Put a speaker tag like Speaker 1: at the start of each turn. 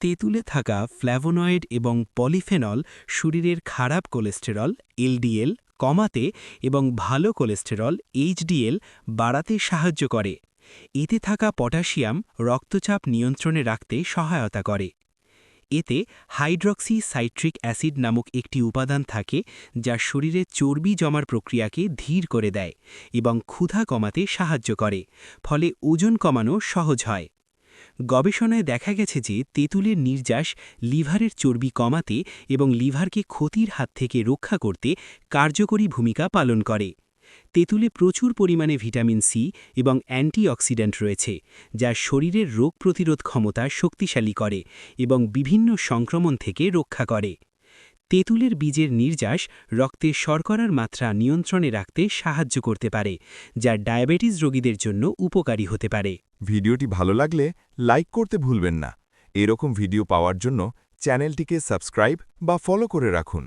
Speaker 1: তেঁতুলে থাকা ফ্ল্যাভোনয়েড এবং পলিফেনল শরীরের খারাপ কোলেস্টেরল এলডিএল কমাতে এবং ভালো কোলেস্টেরল এইচডিএল বাড়াতে সাহায্য করে। এতে থাকা পটাশিয়াম রক্তচাপ নিয়ন্ত্রণে রাখতে সহায়তা করে। এতে হাইড্রক্সি সাইট্রিক অ্যাসিড নামক একটি উপাদান থাকে যা শরীরে চর্বি জমার প্রক্রিয়াকে ধীর করে দেয় এবং ক্ষুধা কমাতে সাহায্য করে, ফলে ওজন কমানো সহজ হয়। গবেষণায় দেখা গেছে যে তেঁতুলের নির্যাস লিভারের চর্বি কমাতে এবং লিভারকে ক্ষতির হাত থেকে রক্ষা করতে কার্যকরী ভূমিকা পালন করে। তেঁতুলে প্রচুর পরিমাণে ভিটামিন সি এবং অ্যান্টিঅক্সিডেন্ট রয়েছে, যা শরীরের রোগ প্রতিরোধ ক্ষমতা শক্তিশালী করে এবং বিভিন্ন সংক্রমণ থেকে রক্ষা করে। তেঁতুলের বীজের নির্যাস রক্তে শর্করার মাত্রা নিয়ন্ত্রণে রাখতে সাহায্য করতে পারে, যা ডায়াবেটিস রোগীদের জন্য উপকারী হতে পারে।
Speaker 2: ভিডিওটি ভালো লাগলে লাইক করতে ভুলবেন না। এরকম ভিডিও পাওয়ার জন্য চ্যানেলটিকে সাবস্ক্রাইব বা ফলো করে রাখুন।